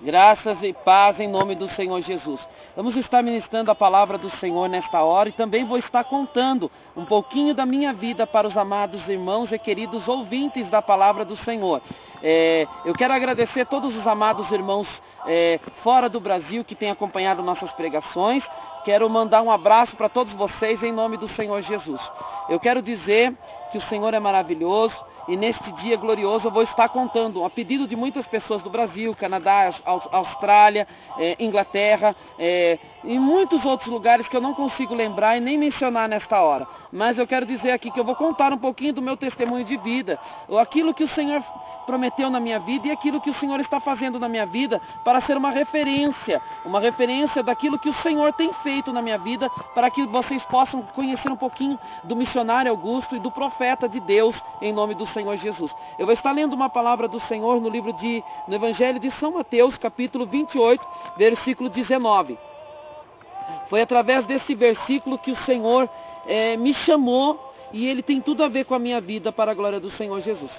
Graças e paz em nome do Senhor Jesus. Vamos estar ministrando a palavra do Senhor nesta hora e também vou estar contando um pouquinho da minha vida para os amados irmãos e queridos ouvintes da palavra do Senhor. Eu quero agradecer a todos os amados irmãos fora do Brasil que têm acompanhado nossas pregações. Quero mandar um abraço para todos vocês em nome do Senhor Jesus. Eu quero dizer que o Senhor é maravilhoso. E neste dia glorioso eu vou estar contando, a pedido de muitas pessoas do Brasil, Canadá, Austrália, Inglaterra, e muitos outros lugares que eu não consigo lembrar e nem mencionar nesta hora. Mas eu quero dizer aqui que eu vou contar um pouquinho do meu testemunho de vida, ou aquilo que o Senhor prometeu na minha vida e aquilo que o Senhor está fazendo na minha vida para ser uma referência daquilo que o Senhor tem feito na minha vida, para que vocês possam conhecer um pouquinho do missionário Augusto e do profeta de Deus em nome do Senhor Jesus. Eu vou estar lendo uma palavra do Senhor no Evangelho de São Mateus, capítulo 28, versículo 19. Foi através desse versículo que o Senhor me chamou e ele tem tudo a ver com a minha vida para a glória do Senhor Jesus.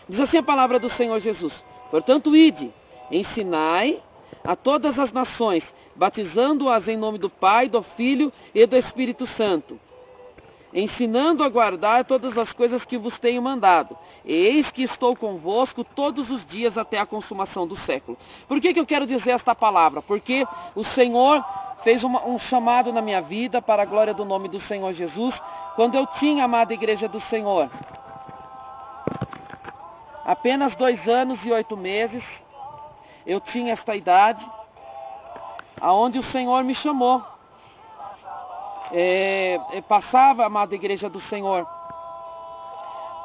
Diz assim a palavra do Senhor Jesus: portanto, ide, ensinai a todas as nações, batizando-as em nome do Pai, do Filho e do Espírito Santo, ensinando a guardar todas as coisas que vos tenho mandado. Eis que estou convosco todos os dias até a consumação do século. Por que eu quero dizer esta palavra? Porque o Senhor fez um chamado na minha vida para a glória do nome do Senhor Jesus, quando eu tinha, amada igreja do Senhor, apenas 2 anos e 8 meses, eu tinha esta idade, aonde o Senhor me chamou. Passava, amada igreja do Senhor,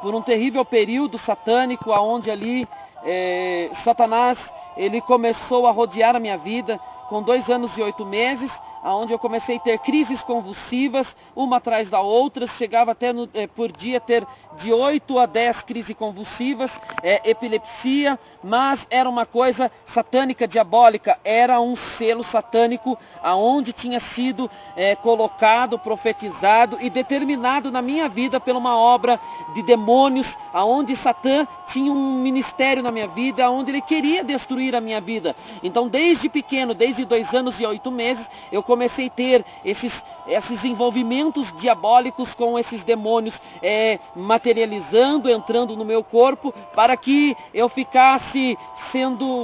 por um terrível período satânico, aonde ali Satanás ele começou a rodear a minha vida com 2 anos e 8 meses, aonde eu comecei a ter crises convulsivas, uma atrás da outra, chegava até por dia ter de 8 a 10 crises convulsivas, epilepsia, mas era uma coisa satânica, diabólica, era um selo satânico, aonde tinha sido colocado, profetizado e determinado na minha vida por uma obra de demônios, aonde Satã tinha um ministério na minha vida, aonde ele queria destruir a minha vida. Então, desde pequeno, desde 2 anos e 8 meses, eu comecei a ter esses envolvimentos diabólicos com esses demônios materializando, entrando no meu corpo, para que eu ficasse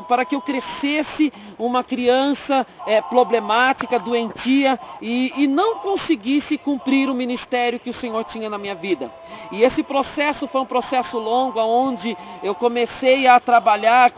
para que eu crescesse uma criança problemática, doentia e não conseguisse cumprir o ministério que o Senhor tinha na minha vida. E esse processo foi um processo longo, onde eu comecei a trabalhar,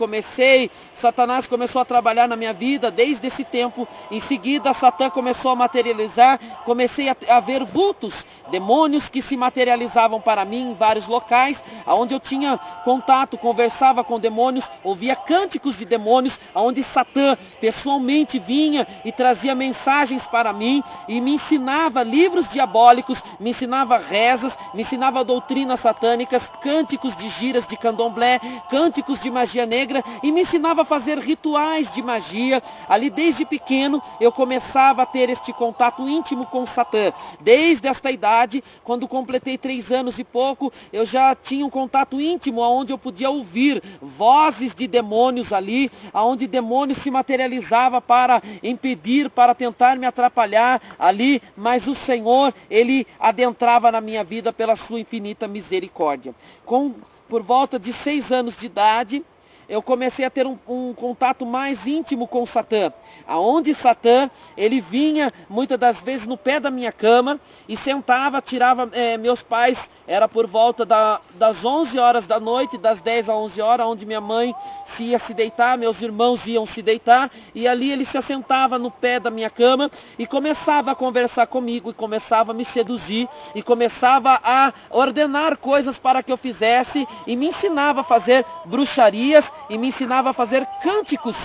Satanás começou a trabalhar na minha vida desde esse tempo. Em seguida, Satã começou a materializar, comecei a ver vultos, demônios que se materializavam para mim em vários locais, onde eu tinha contato, conversava com demônios, ouvia cânticos de demônios, onde Satã pessoalmente vinha e trazia mensagens para mim e me ensinava livros diabólicos, me ensinava rezas, me ensinava doutrinas satânicas, cânticos de giras de candomblé, cânticos de magia negra e me ensinava a fazer rituais de magia. Ali desde pequeno eu começava a ter este contato íntimo com Satã. Desde esta idade, quando completei 3 anos e pouco, eu já tinha um contato íntimo, onde eu podia ouvir vozes de demônios ali, onde demônios se materializava para impedir, para tentar me atrapalhar ali, mas o Senhor, Ele adentrava na minha vida pela sua infinita misericórdia. Por volta de 6 anos de idade, eu comecei a ter um contato mais íntimo com Satã, aonde Satã, ele vinha muitas das vezes no pé da minha cama e sentava, tirava meus pais, era por volta das 11 horas da noite, das 10 a 11 horas, onde minha mãe se ia se deitar, meus irmãos iam se deitar, e ali ele se assentava no pé da minha cama e começava a conversar comigo, e começava a me seduzir, e começava a ordenar coisas para que eu fizesse, e me ensinava a fazer bruxarias, e me ensinava a fazer cânticos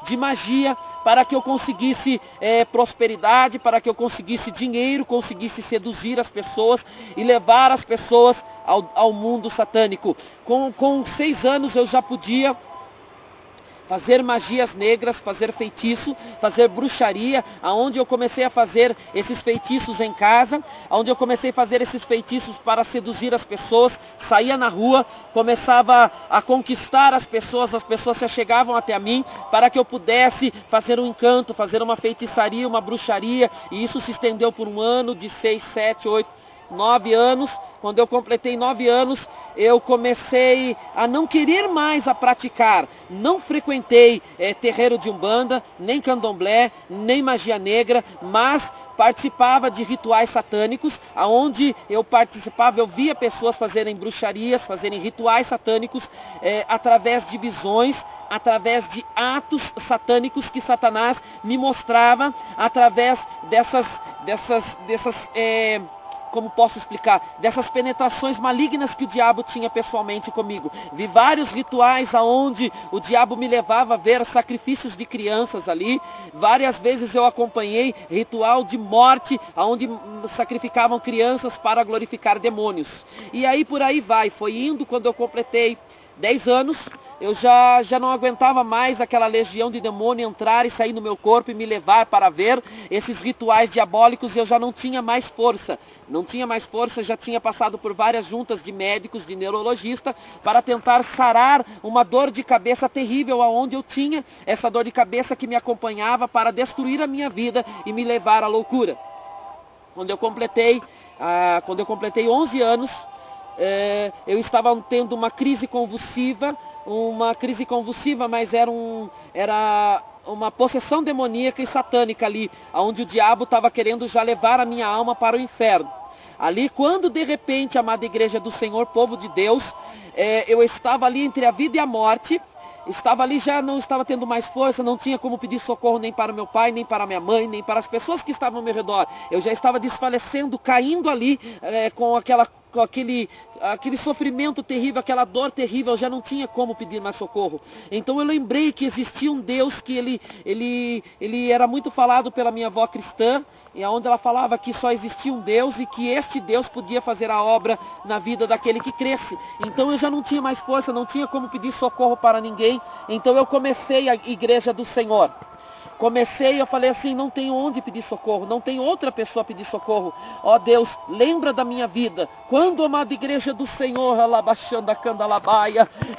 de magia, para que eu conseguisse prosperidade, para que eu conseguisse dinheiro, conseguisse seduzir as pessoas e levar as pessoas ao mundo satânico. Com 6 anos eu já podia fazer magias negras, fazer feitiço, fazer bruxaria, aonde eu comecei a fazer esses feitiços em casa, aonde eu comecei a fazer esses feitiços para seduzir as pessoas, saía na rua, começava a conquistar as pessoas se achegavam até a mim, para que eu pudesse fazer um encanto, fazer uma feitiçaria, uma bruxaria, e isso se estendeu por um ano, de 6, 7, 8, 9 anos. Quando eu completei 9 anos, eu comecei a não querer mais a praticar. Não frequentei terreiro de umbanda, nem candomblé, nem magia negra, mas participava de rituais satânicos, aonde eu participava, eu via pessoas fazerem bruxarias, fazerem rituais satânicos através de visões, através de atos satânicos que Satanás me mostrava, através dessas como posso explicar, dessas penetrações malignas que o diabo tinha pessoalmente comigo. Vi vários rituais aonde o diabo me levava a ver sacrifícios de crianças ali. Várias vezes eu acompanhei ritual de morte, aonde sacrificavam crianças para glorificar demônios. E aí por aí vai, foi indo. Quando eu completei 10 anos, eu já não aguentava mais aquela legião de demônio entrar e sair no meu corpo e me levar para ver esses rituais diabólicos. Eu já não tinha mais força. Não tinha mais força, já tinha passado por várias juntas de médicos, de neurologista, para tentar sarar uma dor de cabeça terrível, aonde eu tinha essa dor de cabeça que me acompanhava para destruir a minha vida e me levar à loucura. Quando eu completei 11 anos, eu estava tendo uma crise convulsiva, mas era uma possessão demoníaca e satânica ali, onde o diabo estava querendo já levar a minha alma para o inferno. Ali, quando de repente, amada igreja do Senhor, povo de Deus, eu estava ali entre a vida e a morte, estava ali, já não estava tendo mais força, não tinha como pedir socorro nem para meu pai, nem para minha mãe, nem para as pessoas que estavam ao meu redor. Eu já estava desfalecendo, caindo ali com aquele sofrimento terrível, aquela dor terrível. Eu já não tinha como pedir mais socorro. Então eu lembrei que existia um Deus que ele era muito falado pela minha avó cristã, e onde ela falava que só existia um Deus e que este Deus podia fazer a obra na vida daquele que cresce. Então eu já não tinha mais força, não tinha como pedir socorro para ninguém. Então eu comecei a igreja do Senhor. Eu falei assim, não tenho onde pedir socorro, não tenho outra pessoa a pedir socorro. Ó Deus, lembra da minha vida. Quando, amada igreja do Senhor,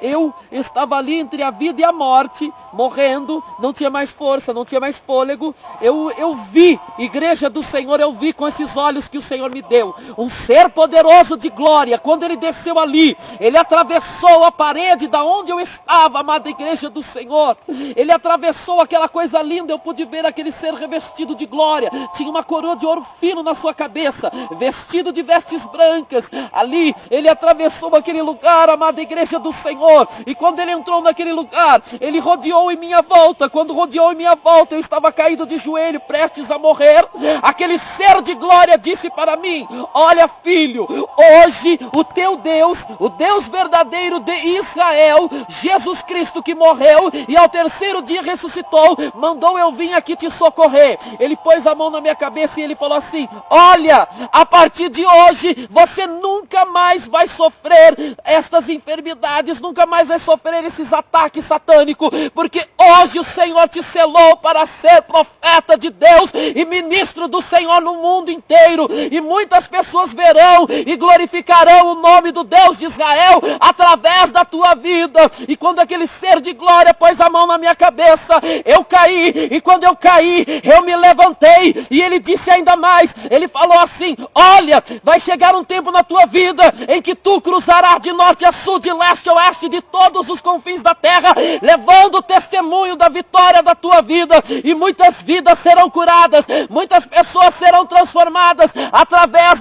eu estava ali entre a vida e a morte, morrendo, não tinha mais força, não tinha mais fôlego. Eu vi, igreja do Senhor, eu vi com esses olhos que o Senhor me deu, um ser poderoso de glória. Quando ele desceu ali, ele atravessou a parede da onde eu estava, amada igreja do Senhor. Ele atravessou aquela coisa linda. Eu pude ver aquele ser revestido de glória, tinha uma coroa de ouro fino na sua cabeça, vestido de vestes brancas. Ali, ele atravessou aquele lugar, amada igreja do Senhor, e quando ele entrou naquele lugar, ele rodeou em minha volta. Quando rodeou em minha volta, eu estava caído de joelho, prestes a morrer. Aquele ser de glória disse para mim: olha, filho, hoje o teu Deus, o Deus verdadeiro de Israel, Jesus Cristo, que morreu e ao terceiro dia ressuscitou, mandou eu vim aqui te socorrer. Ele pôs a mão na minha cabeça e ele falou assim: olha, a partir de hoje você nunca mais vai sofrer estas enfermidades, nunca mais vai sofrer esses ataques satânicos, porque hoje o Senhor te selou para ser profeta de Deus e ministro do Senhor no mundo inteiro, e muitas pessoas verão e glorificarão o nome do Deus de Israel através da tua vida. E quando aquele ser de glória pôs a mão na minha cabeça, eu caí. E quando eu caí, eu me levantei, e ele disse ainda mais, ele falou assim: olha, vai chegar um tempo na tua vida em que tu cruzarás de norte a sul, de leste a oeste, de todos os confins da terra, levando o testemunho da vitória da tua vida, e muitas vidas serão curadas, muitas pessoas serão transformadas através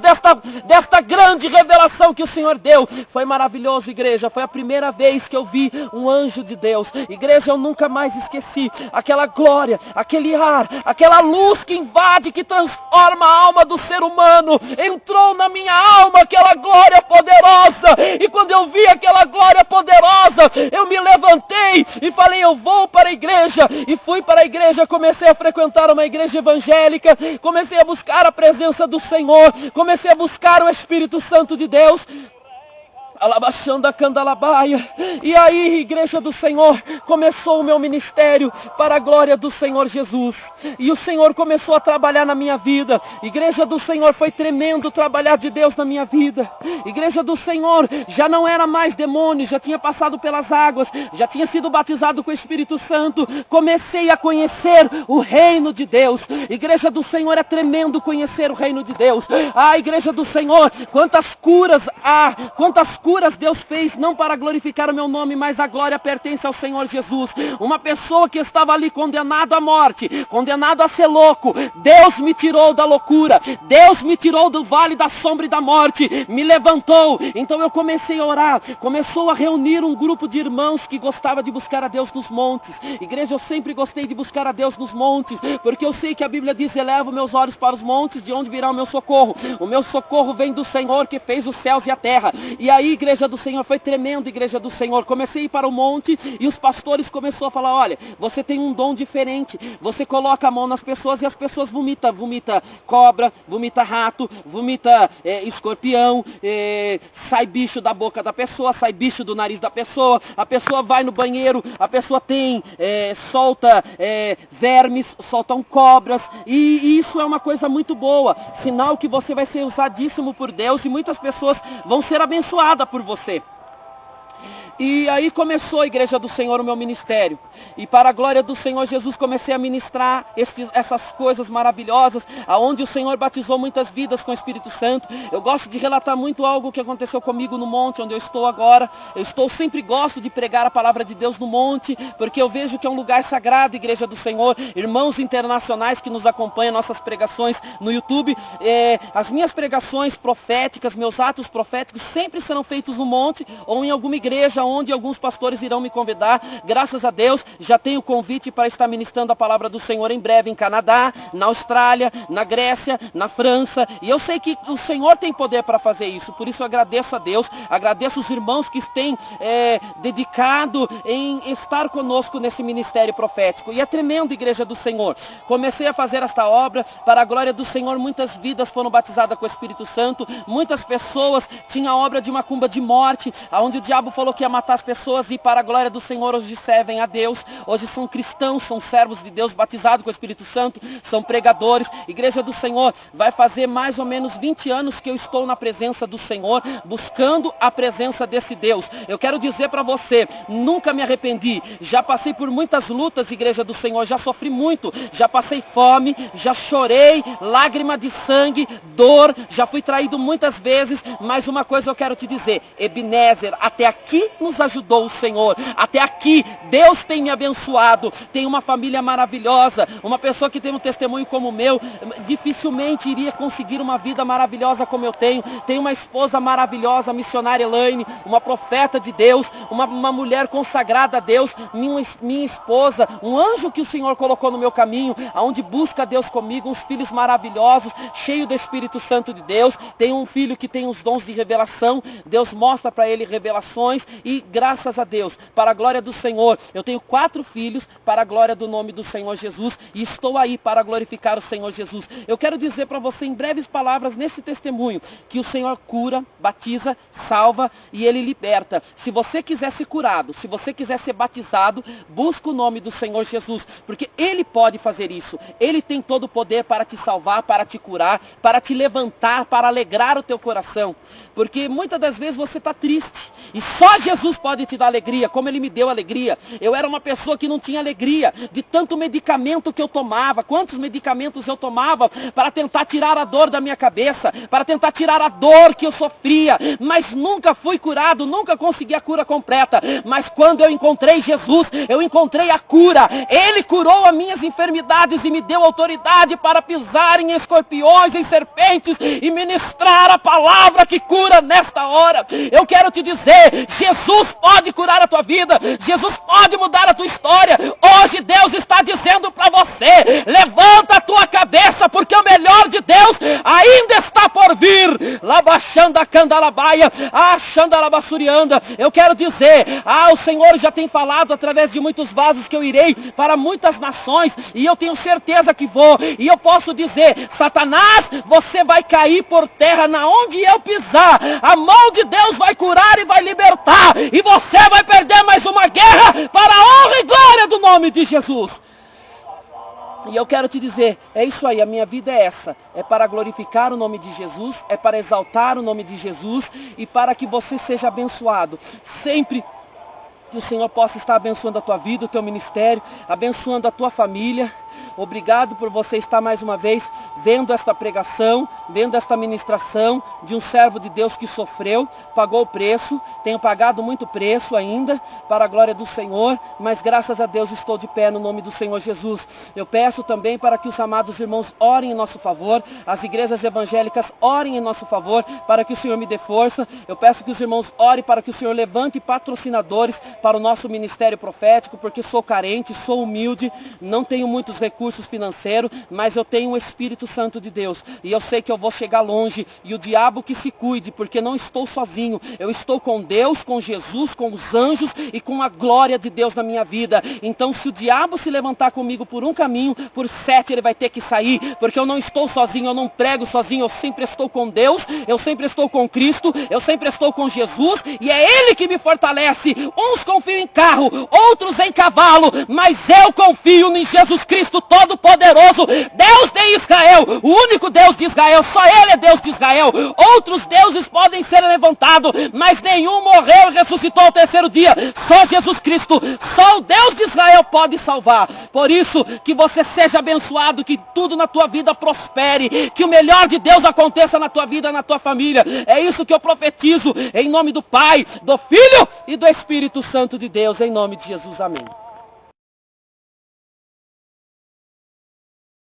desta grande revelação que o Senhor deu. Foi maravilhoso, igreja, foi a primeira vez que eu vi um anjo de Deus. Igreja, eu nunca mais esqueci aquela glória, aquele ar, aquela luz que invade, que transforma a alma do ser humano. Entrou na minha alma aquela glória poderosa, e quando eu vi aquela glória poderosa, eu me levantei e falei: eu vou para a igreja. E fui para a igreja, comecei a frequentar uma igreja evangélica, comecei a buscar a presença do Senhor, comecei a buscar o Espírito Santo de Deus. Alabaxando a candalabaia. E aí, igreja do Senhor, começou o meu ministério para a glória do Senhor Jesus. E o Senhor começou a trabalhar na minha vida. Igreja do Senhor, foi tremendo trabalhar de Deus na minha vida. Igreja do Senhor, já não era mais demônio, já tinha passado pelas águas, já tinha sido batizado com o Espírito Santo. Comecei a conhecer o reino de Deus. Igreja do Senhor, é tremendo conhecer o reino de Deus. Ah, igreja do Senhor, quantas curas Deus fez, não para glorificar o meu nome, mas a glória pertence ao Senhor Jesus. Uma pessoa que estava ali condenado à morte, condenado a ser louco, Deus me tirou da loucura, Deus me tirou do vale da sombra e da morte, me levantou. Então eu comecei a orar, começou a reunir um grupo de irmãos que gostava de buscar a Deus nos montes. Igreja, eu sempre gostei de buscar a Deus nos montes, porque eu sei que a Bíblia diz: elevo meus olhos para os montes, de onde virá o meu socorro? O meu socorro vem do Senhor que fez os céus e a terra. E aí, igreja do Senhor, foi tremendo, igreja do Senhor. Comecei a ir para o monte e os pastores começaram a falar: olha, você tem um dom diferente, você coloca a mão nas pessoas e as pessoas vomitam cobra, vomita rato, vomita escorpião, sai bicho da boca da pessoa, sai bicho do nariz da pessoa, a pessoa vai no banheiro, a pessoa solta vermes, soltam cobras, e isso é uma coisa muito boa, sinal que você vai ser usadíssimo por Deus e muitas pessoas vão ser abençoadas por você. E aí começou a igreja do Senhor, o meu ministério. E para a glória do Senhor Jesus comecei a ministrar essas coisas maravilhosas, aonde o Senhor batizou muitas vidas com o Espírito Santo. Eu gosto de relatar muito algo que aconteceu comigo no monte, onde eu estou agora. Sempre gosto de pregar a palavra de Deus no monte, porque eu vejo que é um lugar sagrado, igreja do Senhor. Irmãos internacionais que nos acompanham, nossas pregações no YouTube. As minhas pregações proféticas, meus atos proféticos sempre serão feitos no monte ou em alguma igreja onde alguns pastores irão me convidar. Graças a Deus, já tenho convite para estar ministrando a palavra do Senhor em breve em Canadá, na Austrália, na Grécia, na França, e eu sei que o Senhor tem poder para fazer isso, por isso eu agradeço a Deus, agradeço os irmãos que têm dedicado em estar conosco nesse ministério profético, e é tremendo, igreja do Senhor. Comecei a fazer esta obra, para a glória do Senhor, muitas vidas foram batizadas com o Espírito Santo, muitas pessoas tinham a obra de macumba de morte, onde o diabo falou que ia matar as pessoas, e para a glória do Senhor hoje servem a Deus, hoje são cristãos, são servos de Deus, batizados com o Espírito Santo, são pregadores. Igreja do Senhor, vai fazer mais ou menos 20 anos que eu estou na presença do Senhor, buscando a presença desse Deus. Eu quero dizer para você, nunca me arrependi, já passei por muitas lutas, igreja do Senhor, já sofri muito, já passei fome, já chorei, lágrima de sangue, dor, já fui traído muitas vezes, mas uma coisa eu quero te dizer: Ebenezer, até aqui nos ajudou o Senhor, até aqui Deus tem me abençoado, tem uma família maravilhosa, uma pessoa que tem um testemunho como o meu, dificilmente iria conseguir uma vida maravilhosa como eu tenho uma esposa maravilhosa, a missionária Elaine, uma profeta de Deus, uma mulher consagrada a Deus, minha esposa, um anjo que o Senhor colocou no meu caminho, aonde busca Deus comigo, uns filhos maravilhosos, cheio do Espírito Santo de Deus, tenho um filho que tem os dons de revelação, Deus mostra para ele revelações, e graças a Deus, para a glória do Senhor, eu tenho 4 filhos, para a glória do nome do Senhor Jesus, e estou aí para glorificar o Senhor Jesus. Eu quero dizer para você em breves palavras, nesse testemunho, que o Senhor cura, batiza, salva e Ele liberta. Se você quiser ser curado, se você quiser ser batizado, busca o nome do Senhor Jesus, porque Ele pode fazer isso. Ele tem todo o poder para te salvar, para te curar, para te levantar, para alegrar o teu coração, porque muitas das vezes você está triste, e só Jesus pode te dar alegria, como Ele me deu alegria. Eu era uma pessoa que não tinha alegria, de tanto medicamento que eu tomava. Quantos medicamentos eu tomava para tentar tirar a dor da minha cabeça, para tentar tirar a dor que eu sofria, mas nunca fui curado, nunca consegui a cura completa. Mas quando eu encontrei Jesus, eu encontrei a cura. Ele curou as minhas enfermidades e me deu autoridade para pisar em escorpiões, em serpentes e ministrar a palavra que cura nesta hora. Eu quero te dizer, Jesus Jesus pode curar a tua vida. Jesus pode mudar a tua história. Hoje Deus está dizendo para você, levanta a tua cabeça, porque o melhor de Deus ainda está por vir. Labaxanda candalabaia, xandalabassurianda. Eu quero dizer, o Senhor já tem falado através de muitos vasos que eu irei para muitas nações, e eu tenho certeza que vou, e eu posso dizer, Satanás, você vai cair por terra na onde eu pisar. A mão de Deus vai curar e vai libertar, e você vai perder mais uma guerra para a honra e glória do nome de Jesus. E eu quero te dizer, é isso aí, a minha vida é essa, é para glorificar o nome de Jesus, é para exaltar o nome de Jesus, e para que você seja abençoado, sempre que o Senhor possa estar abençoando a tua vida, o teu ministério, abençoando a tua família. Obrigado por você estar mais uma vez vendo esta pregação, vendo esta ministração de um servo de Deus que sofreu, pagou o preço, tenho pagado muito preço ainda, para a glória do Senhor, mas graças a Deus estou de pé no nome do Senhor Jesus. Eu peço também para que os amados irmãos orem em nosso favor, as igrejas evangélicas orem em nosso favor, para que o Senhor me dê força. Eu peço que os irmãos orem para que o Senhor levante patrocinadores para o nosso ministério profético, porque sou carente, sou humilde, não tenho muitos recursos financeiros, mas eu tenho o Espírito Santo de Deus, e eu sei que eu vou chegar longe, e o diabo que se cuide, porque não estou sozinho, eu estou com Deus, com Jesus, com os anjos e com a glória de Deus na minha vida. Então se o diabo se levantar comigo por um caminho, por 7 ele vai ter que sair, porque eu não estou sozinho, eu não prego sozinho, eu sempre estou com Deus, eu sempre estou com Cristo, eu sempre estou com Jesus, e é Ele que me fortalece. Uns confiam em carro, outros em cavalo, mas eu confio em Jesus Cristo Todo-Poderoso, Deus de Israel, o único Deus de Israel, só Ele é Deus de Israel. Outros deuses podem ser levantados, mas nenhum morreu e ressuscitou ao 3º dia. Só Jesus Cristo, só o Deus de Israel pode salvar. Por isso, que você seja abençoado, que tudo na tua vida prospere, que o melhor de Deus aconteça na tua vida, na tua família. É isso que eu profetizo, em nome do Pai, do Filho e do Espírito Santo de Deus, em nome de Jesus, amém.